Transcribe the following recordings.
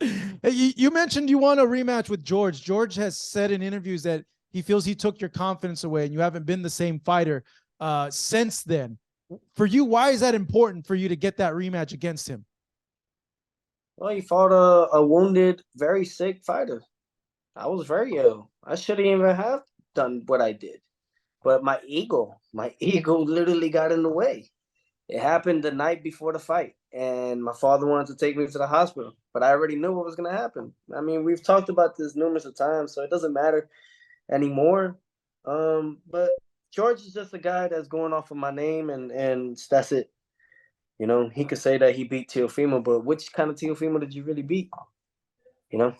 Hey, you mentioned you want a rematch with George. George has said in interviews that he feels he took your confidence away and you haven't been the same fighter since then. For you, why is that important for you to get that rematch against him? Well, he fought a wounded, very sick fighter. I was very ill. I shouldn't even have done what I did. But my ego literally got in the way. It happened the night before the fight, and my father wanted to take me to the hospital, but I already knew what was going to happen. I mean, we've talked about this numerous of times, so it doesn't matter anymore. But George is just a guy that's going off of my name, and that's it. You know, he could say that he beat Teofimo, but which kind of Teofimo did you really beat? You know,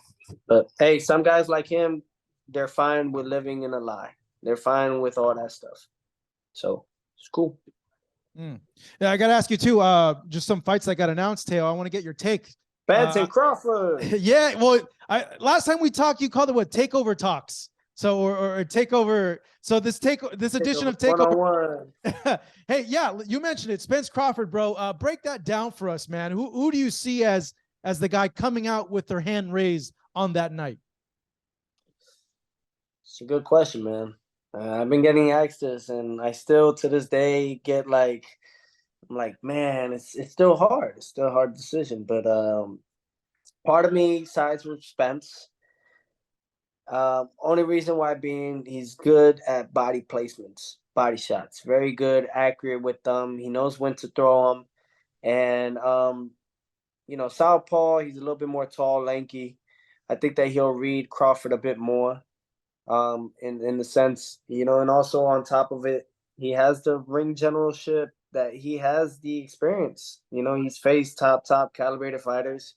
but hey, some guys like him, they're fine with living in a lie. They're fine with all that stuff. So it's cool. Mm. Yeah, I got to ask you too. Just some fights that got announced, Teo. I want to get your take. Benson Crawford. Yeah, well, last time we talked, you called it what? Takeover talks. So or takeover. So this edition Takeover of one Takeover. on one. Hey, yeah, you mentioned it, Spence Crawford, bro. Break that down for us, man. Who do you see as the guy coming out with their hand raised on that night? It's a good question, man. I've been getting asked this, and I still to this day get like, I'm like, man, it's still hard. It's still a hard decision, but part of me sides with Spence. Only reason why being he's good at body placements, body shots, very good, accurate with them. He knows when to throw them, and southpaw. He's a little bit more tall, lanky. I think that he'll read Crawford a bit more. In the sense, and also on top of it, he has the ring generalship, that he has the experience. He's faced top calibrated fighters.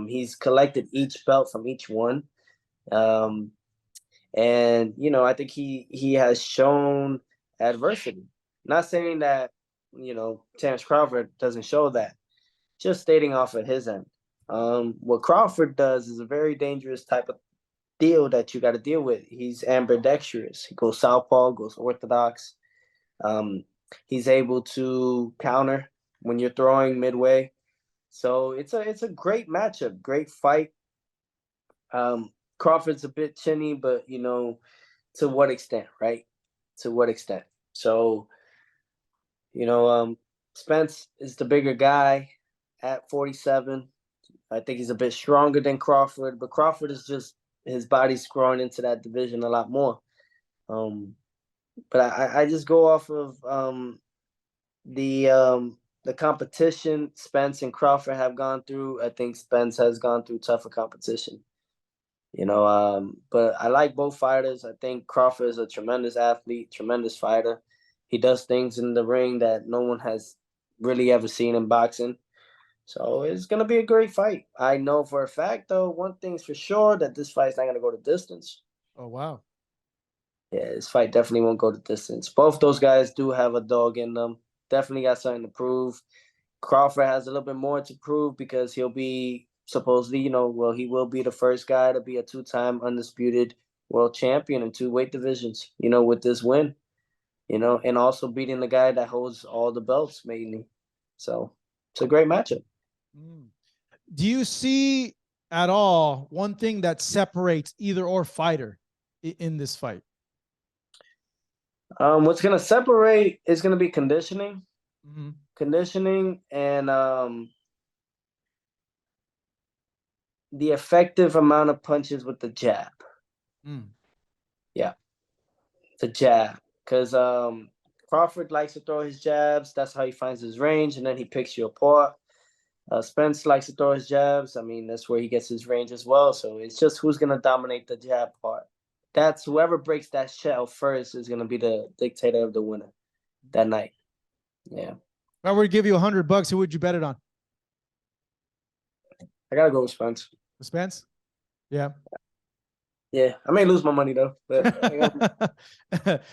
He's collected each belt from each one. Um, and I think he has shown adversity. Not saying that Terence Crawford doesn't show that. Just stating off of his end. What Crawford does is a very dangerous type of deal that you got to deal with. He's ambidextrous. He goes southpaw, goes orthodox. Um, he's able to counter when you're throwing midway. So it's a great matchup, great fight. Crawford's a bit chinny, but to what extent, right? To what extent? So you know, um, Spence is the bigger guy at 47. I think he's a bit stronger than Crawford, but Crawford is just his body's growing into that division a lot more. Um, but I just go off of the competition Spence and Crawford have gone through. I think Spence has gone through tougher competition. But I like both fighters. I think Crawford is a tremendous athlete, tremendous fighter. He does things in the ring that no one has really ever seen in boxing. So it's gonna be a great fight. I know for a fact, though, one thing's for sure, that this fight's not gonna go to distance. Oh wow. Yeah, this fight definitely won't go to distance. Both those guys do have a dog in them. Definitely got something to prove. Crawford has a little bit more to prove because he'll be supposedly, he will be the first guy to be a two-time undisputed world champion in two weight divisions, with this win, and also beating the guy that holds all the belts mainly. So it's a great matchup. Mm. Do you see at all one thing that separates either or fighter in this fight? What's gonna separate is gonna be conditioning, Mm-hmm. and the effective amount of punches with the jab. Mm. Yeah, the jab, because Crawford likes to throw his jabs. That's how he finds his range, and then he picks you apart. Spence likes to throw his jabs. I mean, that's where he gets his range as well. So it's just who's gonna dominate the jab part. That's whoever breaks that shell first is gonna be the dictator of the winner that night. Yeah, If I were to give you $100, who would you bet it on? I gotta go with Spence. Spence? Yeah. Yeah, I may lose my money though, but